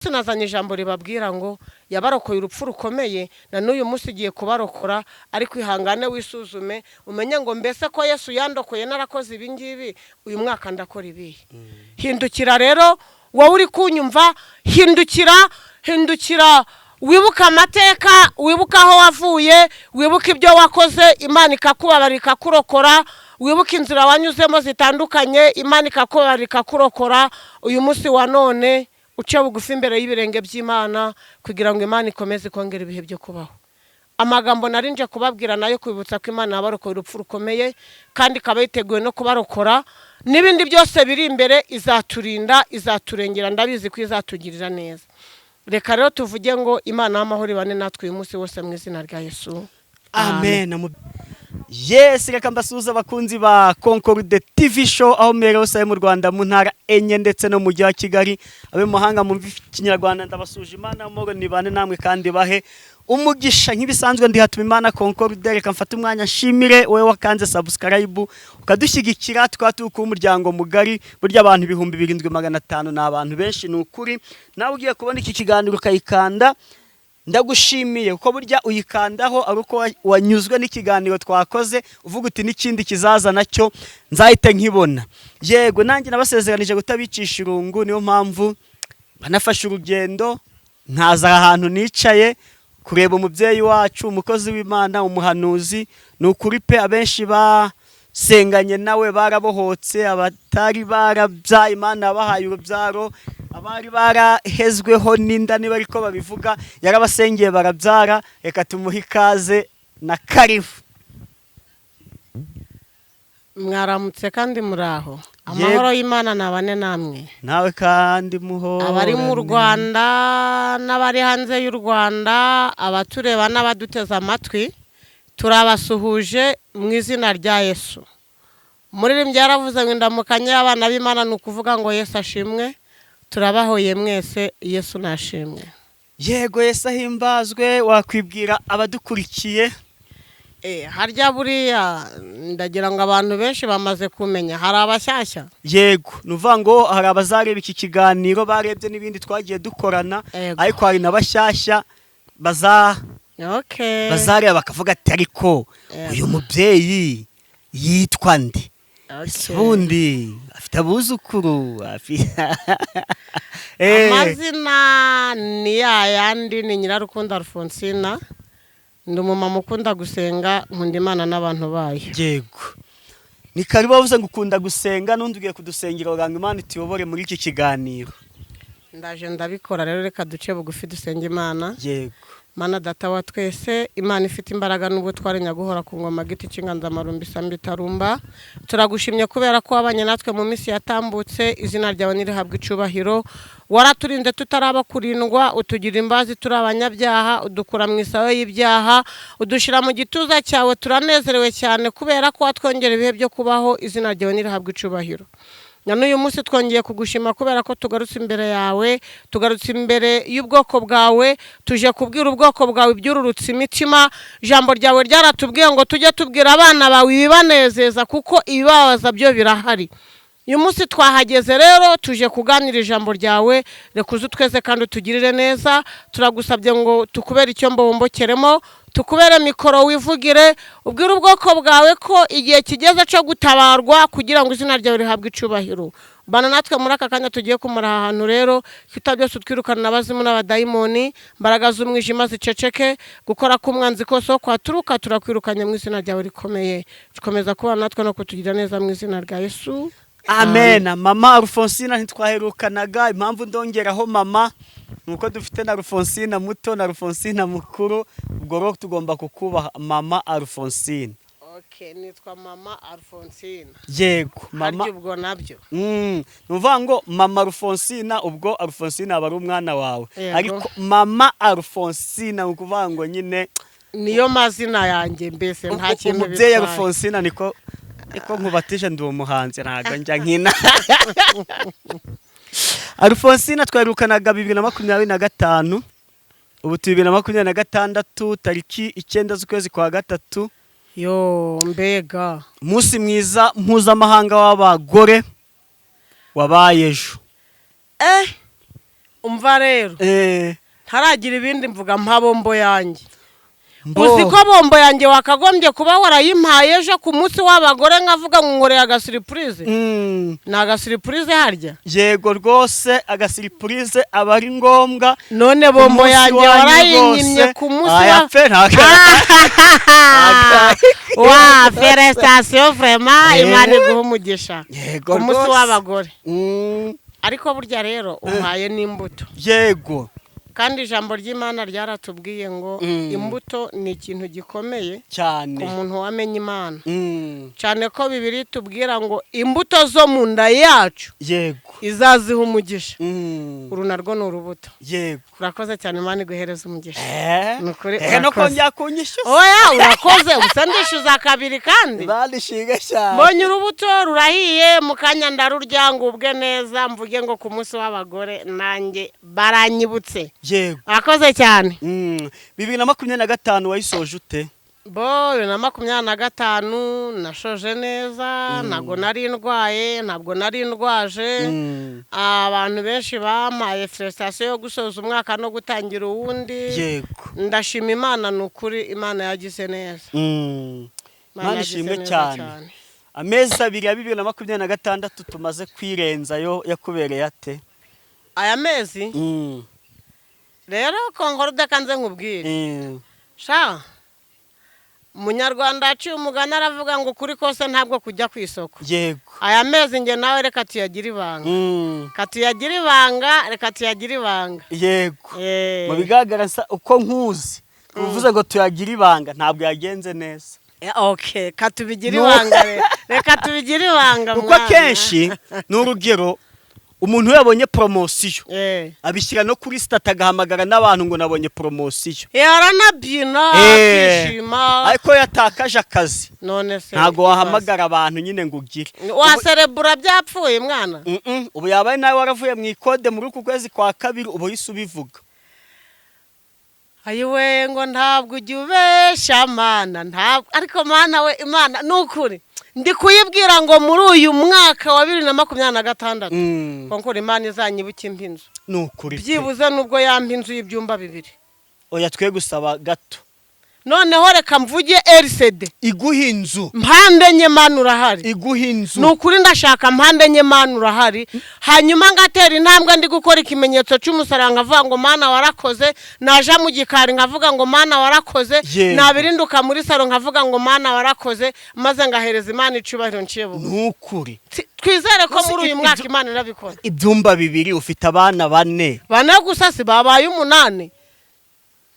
Sinazanye ijambo ribabwira ngo yabarokoye urupfu rukomeye na n'uyu munsi igiye kubarokora, ariko ihangane wisuzume umenye ngo mbese ko Yesu yandokoye narakoze ibi ngibi uyu mwaka ndakora ibi. Hindukira rero wowe uri kunyumva, hindukira wibuka amateka, wibuka aho wavuye, wibuka ibyo wakoze, Imana ikakubabarira ikakurokora, wibuka inzira wanyuzemo zitandukanye, Imana ikakubabarira ikakurokora. Uyu munsi wa none uce bugufi imbere y'ibirenge by'Imana kugira ngo Imana ikomeze kongera ibihe byo kubaho. Amagambo narinje kubabwira nayo kwibutsa ko Imana yabarokoye urupfu rukomeye kandi ikaba yiteguye no kubarokora, n'ibindi byose biri imbere izaturinda, izaturengera, ndabizi ko izatugirira neza. Reka rero tuvuge ngo Imana y'amahoro ibane natwe uyu munsi wose mu izina rya Yesu. Amen. Yes, reka mbasuhuza abakunzi ba Concorde TV show aho mbere hose mu Rwanda mu ntara enye ndetse no mu mujyi wa Kigali. Abe muhanga mu Kinyarwanda ndabasuje. Imana y'amahoro nibane namwe kandi bahe umugisha. Nk'ibisanzwe ndi hatuma Imana Concorde, reka mfata umwanya nshimire wewe wakanze subscribe ukadushyigikira, twatuka umuryango mugari burya abantu 2500 n'abantu benshi n'ukuri. Nawe ugiye kubona iki kiganiro ukayikanda, ndagushimiye uko burya uyikandaho ari uko wanyuzwe n'ikiganiro twakoze, uvuga uti n'ikindi kizaza nacyo nzahite nkibona. Yego nanjye nabasezeranije gutabicisha irungu, niyo mpamvu banafashe urugendo nkaza ahantu nicaye kureba umubyeyi wacu, umukozi w'Imana, umuhanuzi. N'ukuri pe abenshi basenganye nawe barabohotse, abatari barabyaye Imana yabahaye urubyaro, abari barahezweho n'inda niba ariko babivuga yarabasengeye barabyara. Reka tumuhe ikaze na karibu. Mwaramutse kandi muraho. Amahoro y'Imana nabane namwe. Nawe kandi muho. Abari mu Rwanda n'abari hanze y'u Rwanda, abatureba n'abaduteza amatwi, turabasuhuje mu izina rya Yesu. Umuririmbyi yaravuze ngo indamukanye y'abana b'Imana ni ukuvuga ngo Yesu ashimwe. Turabahoye mwese, Yesu nashimwe. Yego, Yesu ahimbazwe. Wakwibwira abadukurikiye? Harya buriya ndagira ngo abantu benshi bamaze kumenya, hari abashyashya. Yego, nuvuga ngo hari abazareba iki kiganiro barebye n'ibindi twagiye dukorana, ariko hari n'abashyashya bazareba bakavuga ati ariko uyu mubyeyi yitwa nde? Ubundi afite abuzukuru, amazina ni yayandi, ni Nyirarukundo Alfonsina. Ndi umumama ukunda gusenga, nkunda Imana n'abantu bayo. Yego, ni karibu bavuze ngo ukunda gusenga, n'undi ugiye kudusengera ngo Imana ituyobore muri iki kiganiro. Ndaje ndabikora rero, reka duce bugufi dusenge Imana. Yego. Mana data wa twese, Imana ifite imbaraga n'ubutware nyaguhora ku ngoma giti cy'inganzamarumbi Sambi Tarumba, turagushimye kubera ko wabanye natwe mu minsi yatambutse. Izina ryawe nirihabwa icubahiro. Waraturinze tutaraba kurindwa, utugira imbazi turi abanyabyaha, udukura mu isaho y'ibyaha, udushira mu gituza cyawe. Turanezerewe cyane kubera ko watwongera ibihe byo kubaho. Izina ryawe nirihabwa icubahiro. None uyu munsi twongeye kugushima kubera ko tugarutse imbere yawe, tugarutse imbere y'ubwoko bwawe, tuje kubwira ubwoko bwawe ibyururutse imitima. Ijambo ryawe ryaratubwiye ngo tujye tubwira abana bawe ibibanezeza kuko ibibabaza byo birahari. Uyu munsi twahageze rero, tuje kuganira ijambo ryawe. Reka uze utweze kandi utugirire neza. Turagusabye ngo tukubere icyo mbombokeremo, tukubere mikoro wivugire, ubwire ubwoko bwawe ko igihe kigeze cyo gutabarwa kugira ngo izina ryawe rihabwe icubahiro. Bana natwe muri aka kanya tugiye kumara ahantu rero, kita byose twirukana n'abazimu n'abadayimoni, mbaraga z'umwijima ziceceke, gukora k'umwanzi kose wo kwaturuka turakwirukanye mu izina ryawe rikomeye. Tukomeza kubana natwe no kutugira neza mu izina rya Yesu. Amen. Mama Alfonsina ntitwaherukanaga, impamvu ndongeraho mama nuko dufite na Alfonsina muto na Alfonsina mukuru, ubwo rero tugomba kukubaha Mama Alfonsina. Okay, nitwa Mama Alfonsina. Yego, mama. Harya ubwo nabyo. Nuvuga ngo Mama Alfonsina, ubwo Alfonsina aba ari umwana wawe. Ariko Mama Alfonsina ukuvuga ngo nyine niyo mazina yanjye, mbese nta kintu bitwaye. Umubyeyi Alfonsina niko nkubatije, ndi umuhanzi ntago njya nkina. Alfonsina twarukanaga 2025, ubu 2026 tariki 9 z'ukwezi kwa gatatu. Yo mbega umunsi mwiza mpuzamahanga w'abagore wabaye ejo. umva rero ntaragira ibindi mvuga mpa bombo yanjye uzi ko bombo yanjye wakagombye kuba warayimpaye ejo ku munsi w'abagore nkavuga ngo nkoreye agasiripurize ni agasiripurize harya yego rwose agasiripurize aba ari ngombwa none bombo yanjye warayinyimye ku munsi wa felicitation vraiment Imana iguha umugisha ku munsi w'abagore ariko burya rero umpaye n'imbuto yego kandi ijambo ry'Imana ryaratubwiye ngo imbuto ni ikintu gikomeye cyane ku muntu wamenye Imana cyane ko Bibiliya tubwira ngo imbuto zo mu nda yacu yego izaziha umugisha uru narwo ni urubuto yego urakoze cyane Imana iguhereza umugisha nukuri no kongera kunyishyuza oya urakoze usandishyuza kabiri kandi barishinga cyane mbonye urubuto rurahiye mu kanya ndarurya ngo ubwe neza mvuge ngo ku munsi w'abagore nanjye baranyibutse yego urakoze cyane 2025 wayisoje ute? 2025 nashoje neza ntabwo nari ndwaye ntabwo nari ndwaje abantu benshi bampaye felicitation yo gusoza umwaka no gutangira uwundi yego ndashima Imana nukuri Imana yagize neza Imana ishimwe cyane amezi abiri ya 2026 tumaze kwirenzayo yakubereye ate aya mezi rero konkorde kanze nkubwire sha Munyarwanda aciye umugani aravuga ngo kuri kose ntabwo kujya ku isoko yego aya mezi nge nawe reka tuyagira ibanga reka tuyagira ibanga yego mu bigaragara uko nkuzi uvuze ngo tuyagira ibanga ntabwo yagenze neza okay katubigira ibanga reka tubigira ibanga kuko akenshi n'urugero umuntu yabonye promosiyo abishyira no kuri sitata agahamagara n'abantu ngo nabonye promosiyo yaranabyina akishima ariko yatakaje akazi none se ntago wahamagara abantu nyine ngo ugire waserebura byapfuye mwana ubu yabaye nawe waravuye mu ikode muri uku kwezi kwa kabiri ubu yise ubivuga ayiwe ngo ntabwo ujya ubeshya mana ntabwo ariko mana we Imana nukuri ndi kuyibwira ngo muri uyu mwaka wa 2026 konkora Imana izanyibuka impinzu nukuri byibuze nubwo yampa inzu y'ibyumba 2 oya twe gusaba gato noneho reka mvuge RCD iguha inzu mpande nye Mana urahari iguha inzu nukuri ndashaka mpande nye Mana urahari hanyuma ngatera intambwe ndi gukora ikimenyetso cy'umusaranga avuga ngo Mana warakoze naja mu gikari ngavuga ngo Mana warakoze nabirinduka muri saro ngavuga ngo Mana warakoze maze ngahereza Imana icubahiro nciyebugo nukuri twizere ko muri uyu mwaka Imana irabikora ibyumba 2 ufite abana 4 bana gusa si babaye 8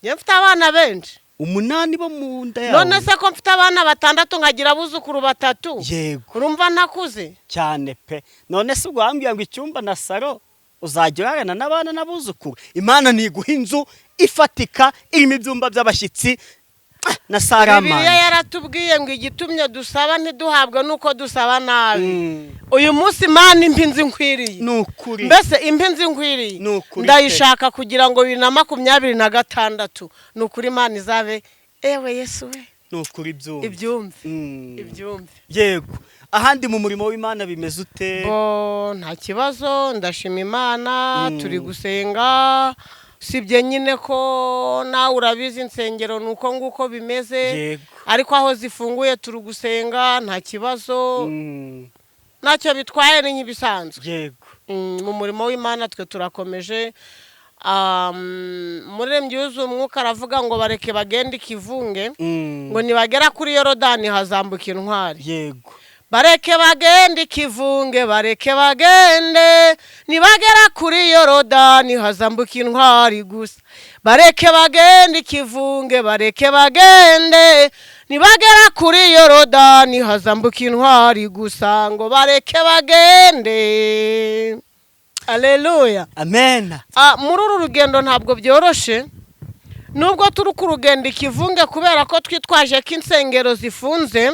ye mfite abana benshi 8 bo mu nda yawe none se ko mfite abana 6 nkagira abuzukuru 3 yego urumva nakuze cyane pe none se ugambye ngo icyumba na saro uzagirana n'abana n'abuzukuru Imana niguha inzu ifatika irimo ibyumba by'abashyitsi na Sarama Bibiliya yaratubwiye ngo igitumye dusaba ntiduhabwe nuko dusaba nabi uyu munsi Imana impinzi nkwiriye nukuri mbese impinzi nkwiriye ndayishaka kugira ngo 2026 nukuri Imana izabe ewe Yesu we nukuri ibyumve yego ahandi mu murimo w'Imana bimeze ute nta kibazo ndashima Imana turi gusenga sibye nyine ko nawe urabizi insengero nuko nguko bimeze ariko aho zifunguye turi gusenga nta kibazo ntacyo bitwaye ni nk'ibisanzwe yego mu murimo w'Imana twe turakomeje murembye yuzuye umwuka aravuga ngo bareke bagende ikivunge ngo nibagera kuri Yorodani hazambuka intwari yego bareke bagende ikivunge bareke bagende nibagera kuri Yorodani hazambuka intwari gusa bareke bagende ikivunge bareke bagende nibagera kuri Yorodani hazambuka intwari gusa ngo bareke bagende Haleluya amen muri uru rugendo ntabwo byoroshe nubwo turi ku rugendo ikivunge kubera ko twitwaje ko insengero zifunze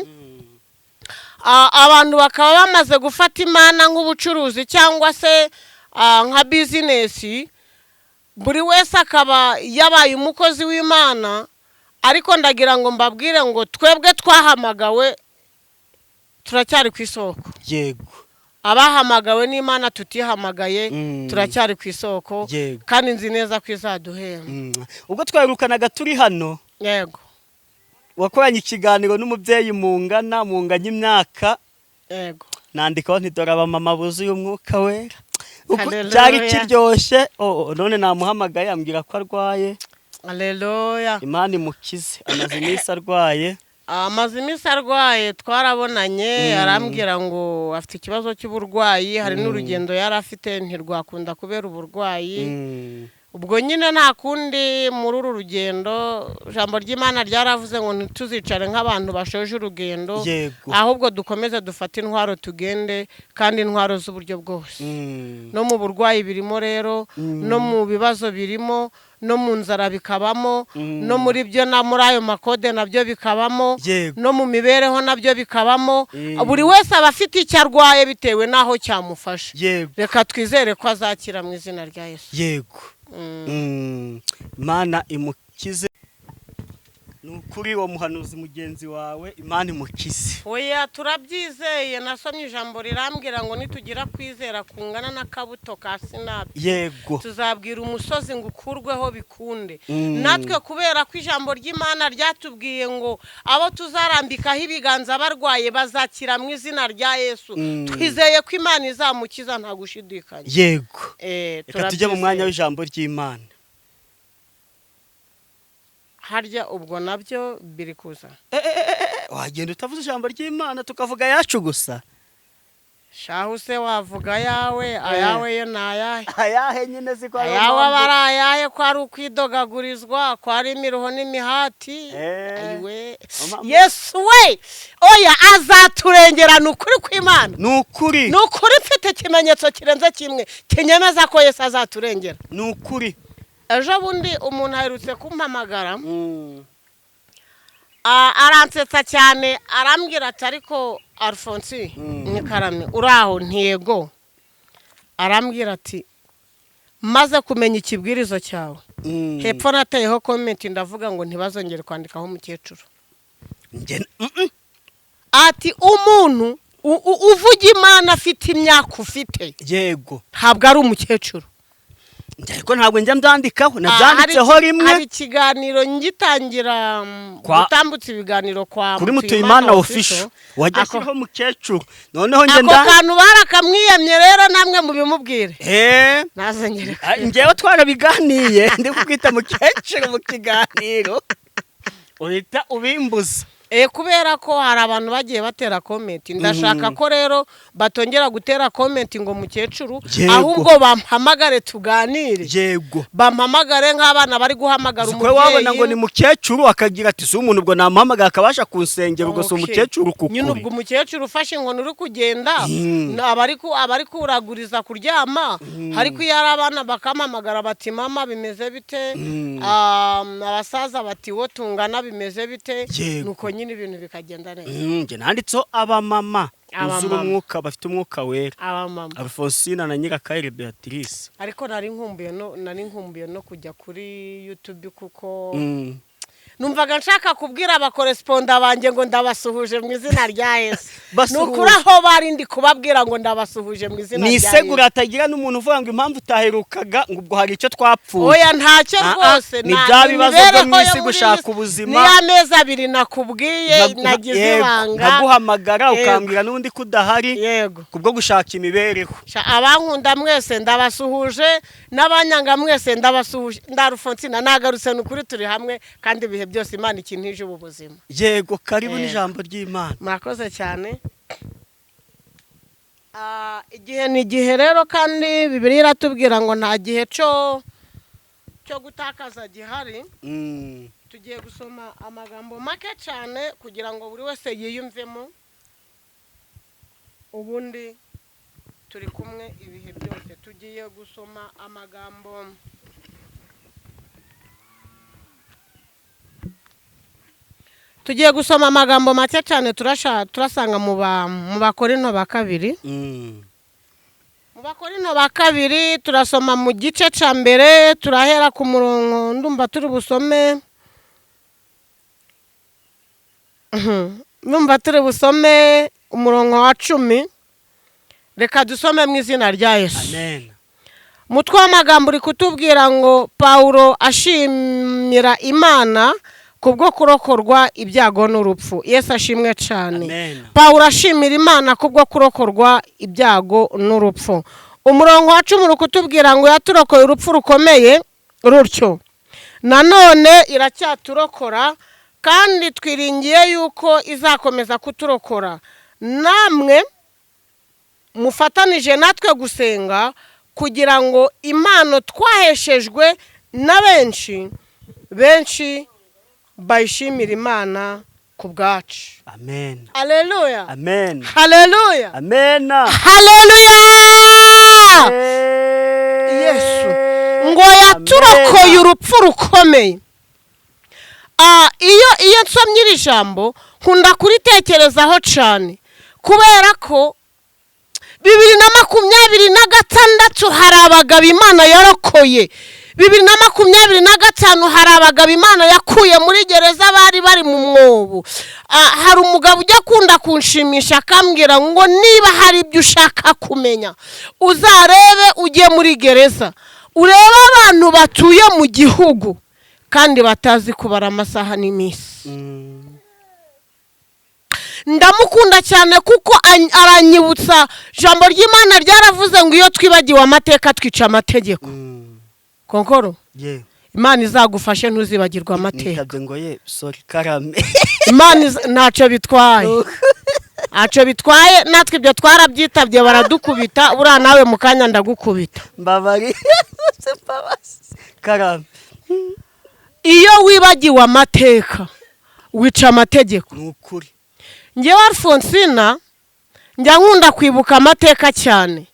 abantu bakaba bamaze gufata Imana nk'ubucuruzi cyangwa se nka bizinesi buri wese akaba yabaye umukozi w'Imana ariko ndagira ngo mbabwire ngo twebwe twahamagawe turacyari ku isoko yego abahamagawe n'Imana tutihamagaye Mm. turacyari ku isoko Yego. kandi nzi neza ko izaduhemba. ubwo twarukanaga turi hano Yego. wakoranye ikiganiro n'umubyeyi munganya imyaka Yego. nandikaho ntidore abamama buzuye umwuka wera uko Hallelujah. cyari kiryoshye none namuhamagaye ambwira ko arwaye. Haleluya. Imana imukize amaze iminsi arwaye. Amaze iminsi arwaye twarabonanye arambwira ngo afite ikibazo cy'uburwayi hari n'urugendo yari afite ntirwakunda kubera uburwayi. Ubwo nyine nta kundi muri uru rugendo ijambo ry'Imana ryaravuze ngo ntituzicare nk'abantu bashoje urugendo Yego. ahubwo dukomeze dufate intwaro tugende kandi intwaro z'uburyo bwose. No mu burwayi birimo rero no mu bibazo birimo no mu nzara bikabamo no muri byo na muri ayo makode nabyo bikabamo Yego. no mu mibereho nabyo bikabamo buri wese aba afite icyo arwaye bitewe n'aho cyamufasha. Yego. Reka twizere ko azakira mu izina rya Yesu. Yego. Imana imukize nukuri uwo muhanuzi mugenzi wawe Imana imukize. Oya turabyizeye nasomye ijambo rirambwira ngo nitugira kwizera kungana n'akabuto ka sinapi. Yego. Tuzabwira umusozi ngo ukurweho bikunde. Natwe kubera ko ijambo ry'Imana ryatubwiye ngo abo tuzarambikaho ibiganza barwaye bazakira mu izina rya Yesu. Twizeye ko Imana izamukiza nta gushidikanya. Yego. Reka tujye mu mwanya w'ijambo ry'Imana. Harya ubwo nabyo biri kuza. Wagenda utavuze ijambo ry'Imana tukavuga yacu gusa. Shahu se wavuga yawe ayawe yo nayahe. Ayahe nyine ziko ayawe barayaye ko ari ukwidogagurizwa ko ari imiruho n'imihati. Ayiwe Yesu we oya azaturengerana ukuri kw'Imana. Nukuri. Nukuri mfite ikimenyetso kirenze kimwe kinyemeza ko Yesu azaturengera. Nukuri. Ejo bundi umuntu aherutse kumpamagara aransetsa cyane arambwira ati ariko Alphonse Nyikarame uraho ntiyego arambwira ati maze kumenya ikibwirizo cyawe hepfo nateyeho comment ndavuga ngo ntibazongere kwandikaho umukecuru ati umuntu uvuga Imana afite imyaka ufite. Yego. Ntabwo ari umukecuru. Ariko ntabwo njya mbyandikaho nabyanditseho rimwe. Hari ikiganiro ngitangira gutambutsa ibiganiro kwa kuri Mutuyimana official wajyashyiho mukecuru noneho nge ako kantu barakamwiyamye rero namwe mubimubwire. Nazengere ngewe twarabiganiye ndi kukwita mukecuru mu kiganiro uhita ubimbuza. Kubera ko hari abantu bagiye batera comment ndashaka ko rero batongera gutera comment ngo mukecuru ahubwo bampamagare tuganire. Yego. Bampamagare nk'abana bari guhamagara umubyeyi. Wabona ngo ni mukecuru akagira ati so umuntu ubwo namuhamagara akabasha kunsengera ubwo so umukecuru kukuri. Nyine ubwo umukecuru ufashe inkoni uri kugenda abari kuraguriza kuryama ariko iyo ari abana bakampamagara bati mama bimeze bite abasaza bati wo tungana bimeze bite nuko nyine ibintu bikagenda neza. Nge nanditseho abamama uzura umwuka bafite umwuka wera. Abamama Alphonsine na Nyirakaire Beatrice. Ariko nari nkumbuye no kujya kuri YouTube kuko numvaga nshaka kubwira abakoresponda banjye ngo ndabasuhuje mu izina rya Yesu. Nukuri aho bari ndi kubabwira ngo ndabasuhuje mu izina rya Yesu. Nisegura atagira n'umuntu uvuga ngo impamvu utaherukaga ngo ubwo hari icyo twapfuye. Oya ntacyo rwose ni bya bibazo byo mu isi gushaka ubuzima. Ni amezi abiri nakubwiye nagize ibanga. Naguhamagara ukambwira n'undi kudahari. Yego. Kubwo gushaka imibereho. Abankunda mwese ndabasuhuje n'abanyanga mwese ndabasuhuje. Alphonsine nagarutse n'ukuri turi hamwe kandi ibihe byose Imana ikintije ubu buzima. Yego karibu n'ijambo ry'Imana. Murakoze cyane. Igihe ni igihe rero kandi Bibiliya iratubwira ngo nta gihe cyo gutakaza gihari. Tugiye gusoma amagambo make cyane kugira ngo buri wese yiyumvemo ubundi turi kumwe ibihe byose. Tugiye gusoma amagambo make cyane turasanga mu Bakorinto ba kabiri. Mu Bakorinto ba kabiri turasoma mu gice cya mbere turahera ku murongo ndumva turi busome umurongo wa 10 reka dusome mu izina rya Yesu. amen Mutwe w'amagambo uri kutubwira ngo Pawulo ashimira Imana kubwo kurokorwa ibyago n'urupfu. Yesu ashimwe cyane. Amen. Pawulo ashimira Imana kubwo kurokorwa ibyago n'urupfu. Umurongo wa 10 uri kutubwira ngo yaturokoye urupfu rukomeye rutyo, nanone iracyaturokora kandi twiringiye yuko izakomeza kuturokora. Namwe mufatanije natwe gusenga kugira ngo impano twaheshejwe na benshi bayishimira Imana ku bwacu. amen Haleluya. amen Haleluya. amen Haleluya. Yesu ngo yaturokoye urupfu rukomeye. Iyo nsomye iri jambo nkunda kuritekerezaho cyane, kubera ko 2026 hari abagabo Imana yarokoye. 2025 hari abagabo Imana yakuye muri gereza bari mu mwobo. Hari umugabo ujya kunda kunshimisha akambwira ngo niba hari ibyo ushaka kumenya uzarebe ujye muri gereza urebe abantu batuye mu gihugu kandi batazi kubara amasaha n'iminsi. Ndamukunda cyane kuko aranyibutsa jambo ry'Imana ryaravuze ngo iyo twibagiwe amateka twica amategeko. Konkoro Imana izagufashe ntuzibagirwa amateka. Imana ntacyo bitwaye. Ntacyo bitwaye, natwe ibyo twarabyitabye baradukubita, buriya nawe mu kanya ndagukubita. Mbabari karame. Iyo wibagiwe amateka wica amategeko. Nukuri. Ngewe Alfonsina njya nkunda kwibuka amateka cyane.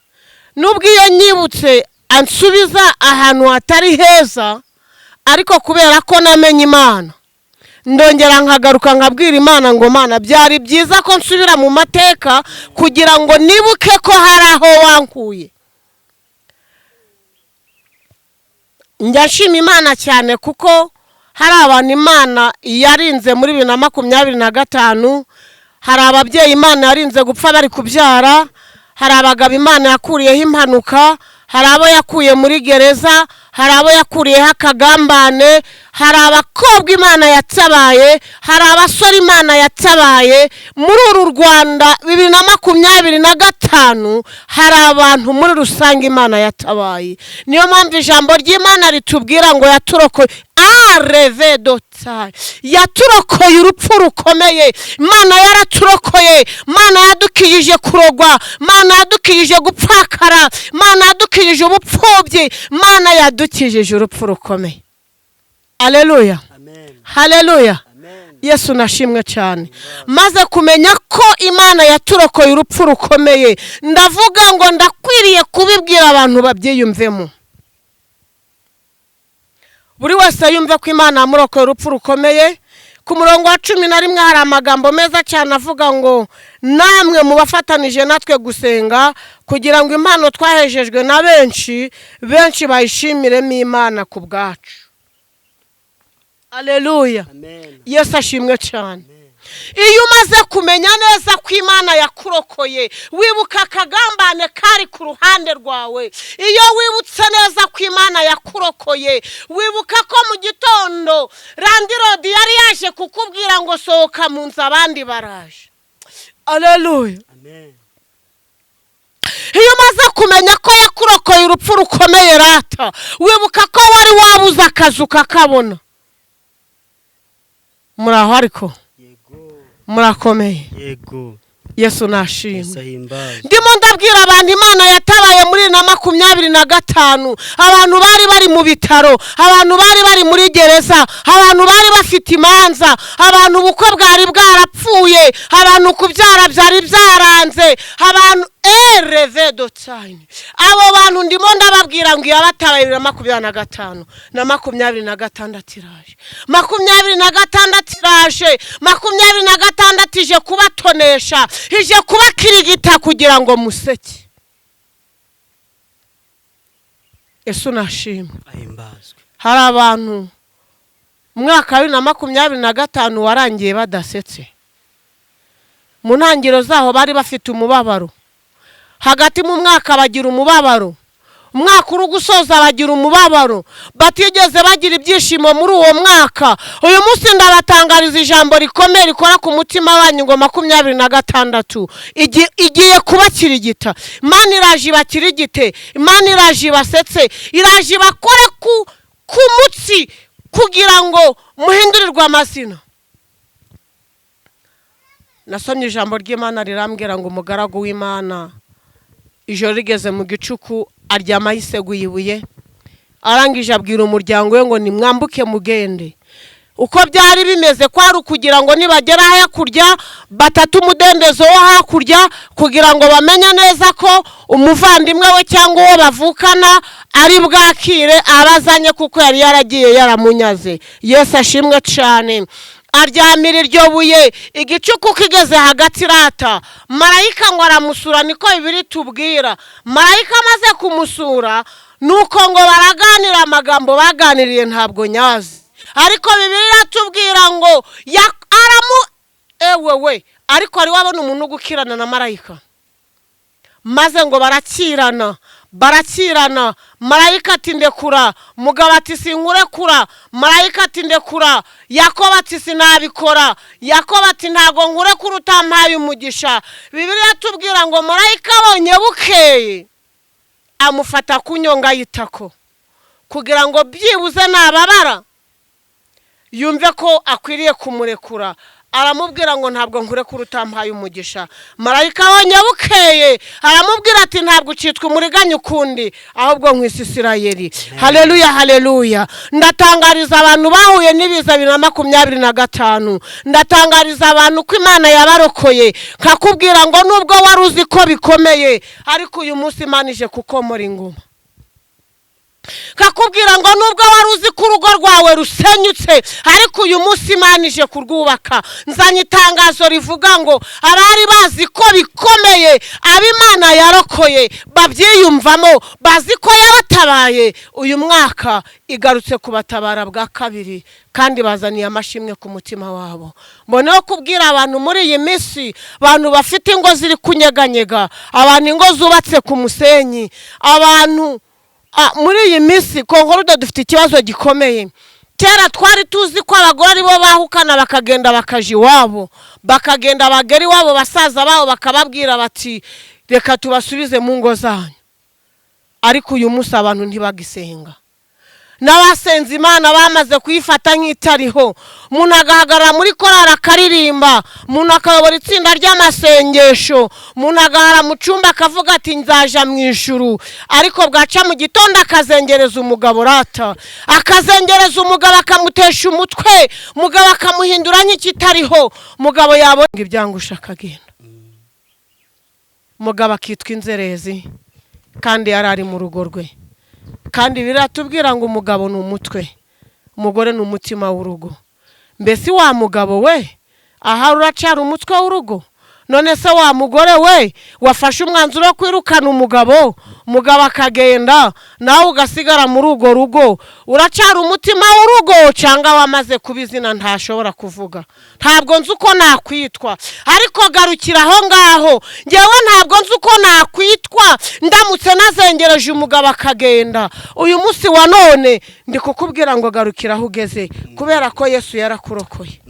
Nubwo iyo nyibutse ansubiza ahantu hatari heza, ariko kubera ko namenye Imana ndongera nkagaruka nkabwira Imana ngo Mana byari byiza ko nsubira mu mateka kugira ngo nibuke ko hari aho wankuye. Njashima Imana cyane kuko hari abantu Imana yarinze muri 2025. Hari ababyeyi Imana yarinze gupfa bari kubyara, hari abagabo Imana yakuriyeho impanuka, hari abo yakuye muri gereza, hari abo yakuriyeho akagambane, hari abakobwa Imana yatabaye, hari abasore Imana yatabaye. Muri uru Rwanda 2025 hari abantu muri rusange Imana yatabaye. Niyo mpamvu ijambo ry'Imana ritubwira ngo yaturokoye yaturokoye urupfu rukomeye. Imana yaraturokoye. Imana yadukijije kurogwa. Imana yadukijije gupfakara. Imana yadukijije ubupfubyi. Imana yadukijije urupfu rukomeye. Haleluya. Amen. Haleluya. Amen. Yesu nashimwe cyane. Maze kumenya ko Imana yaturokoye urupfu rukomeye, ndavuga ngo ndakwiriye kubibwira abantu babyiyumvemo. Buri wese yumve ko Imana yamurokoye urupfu rukomeye. Ku murongo wa 11 hari amagambo meza cyane avuga ngo namwe mu bafatanije natwe gusenga kugira ngo impano twahejejwe na benshi bayishimiremo Imana ku bwacu. Haleluya. Amen. Yesu ashimwe cyane. Iyo umaze kumenya neza ko Imana yakurokoye, wibuka akagambane kari ku ruhande rwawe. Iyo wibutse neza ko Imana yakurokoye, wibuka ko mu gitondo Randirodi yari yaje kukubwira ngo sohoka mu nzu abandi baraje. Haleluya. Amen. Iyo umaze kumenya ko yakurokoye urupfu rukomeye rata, wibuka ko wari wabuze akazu kakabona. Muraho ariko murakomeye. Yego. Yesu nashimwe. Sahimbaza. Ndimo ndabwira abantu Imana yatabaye muri 2025. Abantu bari mu bitaro, abantu bari muri gereza, abantu bari bafite imanza, abantu ubukwe bwari bwarapfuye, abantu kubyara byari byaranze, abantu abo bantu ndimo ndababwira ngo yabatabaye 2025 na 2026 iraje. 2026 iraje. 2026 ije kubatonesha, ije kubakirigita kugira ngo museke. Yesu nashimwe. Ahimbazwe. Hari abantu mwaka wa 2025 warangiye badasetse. Mu ntangiro zaho bari bafite umubabaro. hagati mu mwaka bagira umubabaro, umwaka uri gusoza bagira umubabaro, batigeze bagira ibyishimo muri uwo mwaka. Uyu munsi ndabatangariza ijambo rikomeye rikora ku mutima wanyu ngo 26 igiye kubakirigita. Imana iraje ibakirigite, Imana iraje ibasetse, iraje ibakore ku mutsi kugira ngo muhindurirwe amazina. Nasomye ijambo ry'Imana rirambwira ngo umugaragu w'Imana ijoro rigeze mu gicuku aryama yiseguye ibuye, arangije abwira umuryango we ngo nimwambuke mugende. Uko byari bimeze kwari kugira ngo nibagera hakurya batatu umudendezo wo hakurya, kugira ngo bamenye neza ko umuvandimwe we cyangwa uwo bavukana ari bwakire abazanye, kuko yari yaragiye yaramunyaze. Yesu ashimwe cyane. Aryamira iryo buye, igicuku kigeze hagati rata, marayika ngo aramusura, niko Bibiliya tubwira. Marayika amaze kumusura nuko ngo baraganira, amagambo baganiriye ntabwo nyazi, ariko Bibiliya tubwira ngo ewewe, ariko ari wabona umuntu gukirana na marayika, maze ngo barakirana. Marayika ati ndekura, mugabo ati sinkurekura. Marayika ati ndekura, Yakobo ati sinabikora. Yakobo ati ntago nkurekura utampaye umugisha. Bibiliya tubwira ngo marayika abonye bukeye amufata ku nyonga y'itako, kugira ngo byibuze nababara yumve ko akwiriye kumurekura. Aramubwira ngo ntabwo nkurekura utampaye umugisha. Marayika abonye bukeye aramubwira ati ntabwo ucitwa umuriganya ukundi, ahubwo nk'Isirayeli. Haleluya, haleluya. Ndatangariza abantu bahuye n'ibiza 2025, ndatangariza abantu ko Imana yabarokoye, kakubwira ngo nubwo wari uzi ko bikomeye, ariko uyu munsi Imana ije kukomora inguma. Kakubwira ngo nubwo wari uzi ko urugo rwawe rusenyutse, ariko uyu munsi Imana ije kurwubaka. Nzanye itangazo rivuga ngo abari bazi ko bikomeye, ab'Imana yarokoye babyiyumvamo, bazi ko yabatabaye, uyu mwaka igarutse kubatabara bwa kabiri, kandi bazaniye amashimwe ku mutima wabo. Mboneho kubwira abantu muri iyi minsi, abantu bafite ingo ziri kunyeganyega, abantu ingo zubatse ku musenyi, abantu muri iyi minsi Kongorude dufite ikibazo gikomeye. Kera twari tuzi ko abagore ari bo bahukana bakagenda bakaje iwabo, bakagenda bagera iwabo basaza babo bakababwira bati reka tubasubize mu ngo zanyu. Ariko uyu munsi abantu ntibagisenga, n'abasenze Imana bamaze kuyifata nk'itariho. Umuntu agahagarara muri korari akaririmba, umuntu akayobora itsinda ry'amasengesho, umuntu agahara mu cyumba akavuga ati nzaja mu ijuru, ariko bwaca mu gitondo akazengereza umugabo rata, akazengereza umugabo akamutesha umutwe, umugabo akamuhindura nk'ikitariho, umugabo yabona ibyangusha akagenda, umugabo akitwa inzerezi kandi yarari mu rugo rwe. Kandi biratubwira ngo umugabo ni umutwe, umugore ni umutima w'urugo. Mbese wa mugabo we aha uracara umutwe w'urugo? None se wa mugore we wafashe umwanzuro wo kwirukana umugabo akagenda, nawe ugasigara muri urwo rugo, uracara umutima w'urugo cyangwa wamaze kubizina ntashobora kuvuga? Ntabwo nzi uko nakwitwa, ariko garukira aho ngaho. Ngewe ntabwo nzi uko nakwitwa ndamutse nazengereje umugabo akagenda. Uyu munsi wa none ndi kukubwira ngo garukira aho ugeze, kubera ko Yesu yarakurokoye.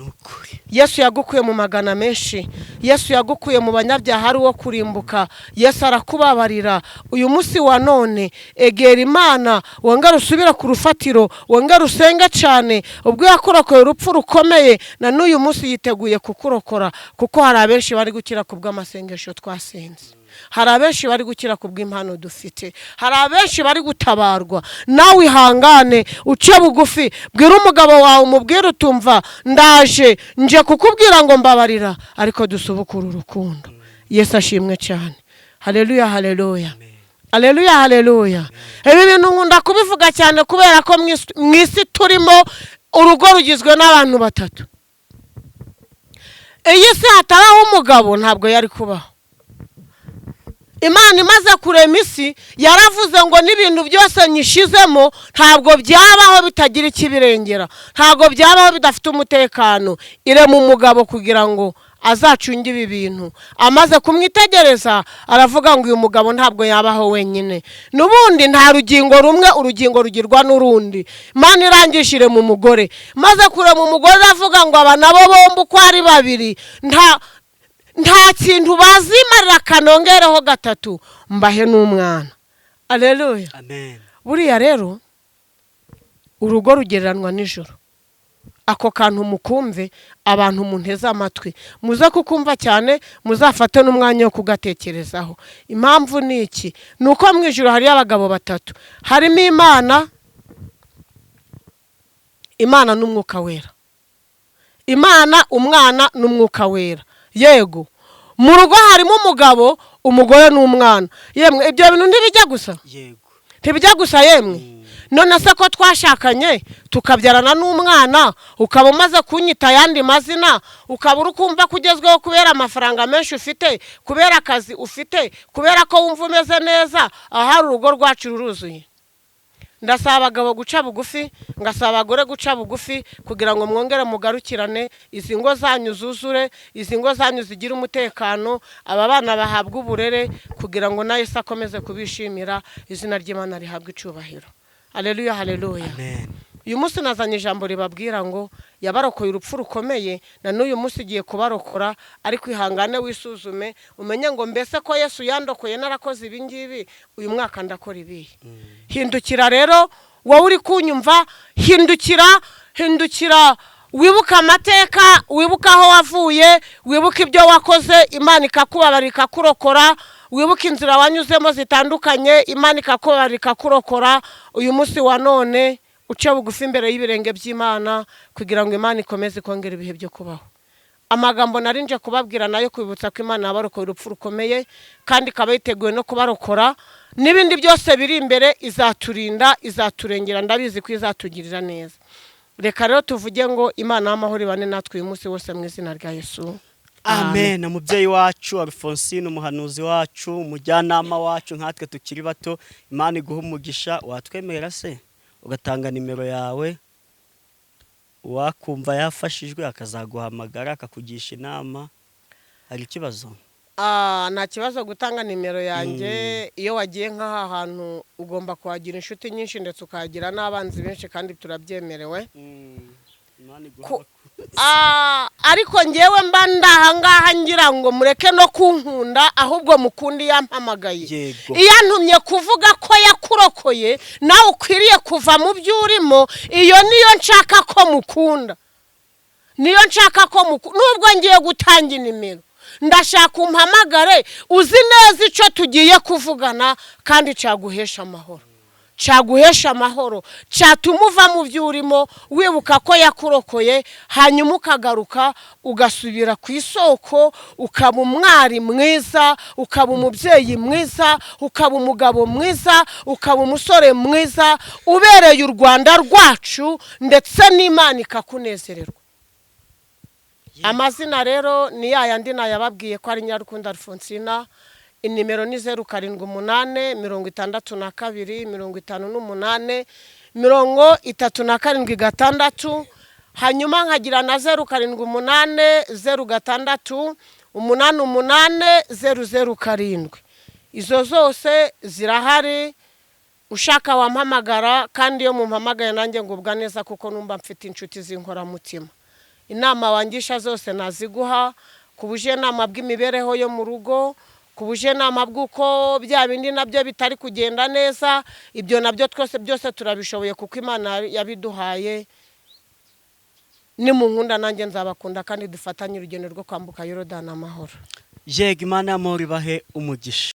Yesu yagukuye mu magana menshi, Yesu yagukuye mu banyabyaha ari wo kurimbuka, Yesu arakubabarira. Uyu munsi wa none egera Imana, wongera usubira ku rufatiro, wongera usenge cyane. Ubwo yakurokoye urupfu rukomeye, na n'uyu munsi yiteguye kukurokora, kuko hari abenshi bari gukira kubw'amasengesho twasenze, hari abenshi bari gukira kubw'impano dufite, hari abenshi bari gutabarwa. Nawe ihangane, uce bugufi, bwira umugabo wawe, umubwire utumva ndaje nje kukubwira ngo mbabarira, ariko dusubukura urukundo. Yesu ashimwe cyane. Haleluya, haleluya, haleluya, haleluya. Ibi bintu nkunda kubivuga cyane kubera ko mu isi turimo urugo rugizwe n'abantu batatu. Iyi si hataraho umugabo ntabwo yari kubaho. Imana imaze kurema isi yaravuze ngo n'ibintu byose nyishizemo ntabwo byabaho bitagira ikibirengera, ntabwo byabaho bidafite umutekano. Irema umugabo kugira ngo azacunge ibi bintu. Amaze kumwitegereza aravuga ngo uyu mugabo ntabwo yabaho wenyine, n'ubundi nta rugingo rumwe, urugingo rugirwa n'urundi. Imana irangishire mu mugore, maze kurema umugore avuga ngo aba nabo bombi uko ari babiri nta kintu bazimarira kanongereho gatatu mbahe n'umwana. Aleluya, amen. buriya rero urugo rugereranwa nijoro. Ako kantu mukumve, abantu munteze amatwi muze kukumva cyane, muzafate n'umwanya wo kugatekerezaho. Impamvu ni iki? Nuko mu ijuru hari abagabo batatu, harimo Imana n'umwuka wera. Imana, umwana n'umwuka wera. Yego, mu rugo harimo umugabo, umugore n'umwana. Yemwe ibyo bintu ntibijya gusa? Yego, ntibijya gusa yemwe. None se ko twashakanye tukabyarana n'umwana, ukaba umaze kunyita ayandi mazina, ukaba uri kumva kugezweho kubera amafaranga menshi ufite, kubera akazi ufite, kubera ko wumva umeze neza, ahari urugo rwacu ruruzuye. Ndasaba abagabo guca bugufi, ngasaba abagore guca bugufi, kugira ngo mwongere mugarukirane, izi ngo zanyu zuzure, izi ngo zanyu zigira umutekano, aba bana bahabwa uburere, kugira ngo na Yesu akomeze kubishimira, izina ry'Imana rihabwe icubahiro. Haleluya, haleluya. amen. Uyu munsi nazanye ijambo ribabwira ngo yabarokoye urupfu rukomeye, na n'uyu munsi igiye kubarokora, ariko ihangane wisuzume umenye ngo mbese ko Yesu yandokoye narakoze ibi ngibi, uyu mwaka ndakora ibi. Hindukira rero wowe uri kunyumva, hindukira wibuka amateka, wibuka aho wavuye, wibuka ibyo wakoze, Imana ikakubabarira ikakurokora. Wibuka inzira wanyuzemo zitandukanye, Imana ikakubabarira ikakurokora. Uyu munsi wa none uce bugufi imbere y'ibirenge by'Imana, kugira ngo Imana ikomeze kongera ibihe byo kubaho. Amagambo narinje kubabwira nayo kwibutsa ko Imana yabarokoye urupfu rukomeye, kandi ikaba yiteguye no kubarokora. N'ibindi byose biri imbere izaturinda, izaturengera, ndabizi ko izatugirira neza. Reka rero tuvuge ngo Imana y'amahoro ibane natwe uyu munsi wose mu izina rya Yesu. Amen. Umubyeyi wacu Alphonsine, umuhanuzi wacu, umujyanama wacu nkatwe tukiri bato, Imana iguha umugisha. Watwemerera se ugatanga nimero yawe, wakumva yafashijwe akazaguhamagara akakugisha inama? Hari ikibazo? Nta kibazo gutanga nimero yanjye. Iyo wagiye nk'aha hantu ugomba kuhagira inshuti nyinshi, ndetse ukahagira n'abanzi benshi, kandi turabyemerewe. Ariko ngewe mba ndahangaha ngira ngo mureke no kunkunda, ahubwo mukundi yampamagaye. Iyo antumye kuvuga ko yakurokoye, nawe ukwiriye kuva mu byo urimo. Iyo niyo nshaka ko mukunda, nubwo ngiye gutanga nimero, ndashaka umpamagare uzi neza icyo tugiye kuvugana, kandi cyaguhesha amahoro, cyatuma uva mu byo urimo, wibuka ko yakurokoye, hanyuma ukagaruka ugasubira ku isoko, ukaba umwari mwiza, ukaba umubyeyi mwiza, ukaba umugabo mwiza, ukaba umusore mwiza, ubereye u Rwanda rwacu, ndetse n'Imana ikakunezererwa. Amazina rero ni yayandi nayababwiye ko ari Nyarukundo Alphonsine. Inimero ni 0788 62 58 37. Hanyuma nkagira na 0788 06 88 007. Izo zose zirahari, ushaka wampamagara, kandi iyo mumpamagaye nanjye ngubwa neza, kuko numva mfite inshuti z'inkoramutima. Inama wangisha zose naziguha, ku bujenama bw'imibereho yo mu rugo, ku bujenama bw'uko bya bindi nabyo bitari kugenda neza. Ibyo nabyo twese byose turabishoboye, kuko Imana yabiduhaye. Ni mu nkunda nanjye nzabakunda, kandi dufatanye urugendo rwo kwambuka Yorodani amahoro. Yego, Imana y'amahoro ibahe umugisha.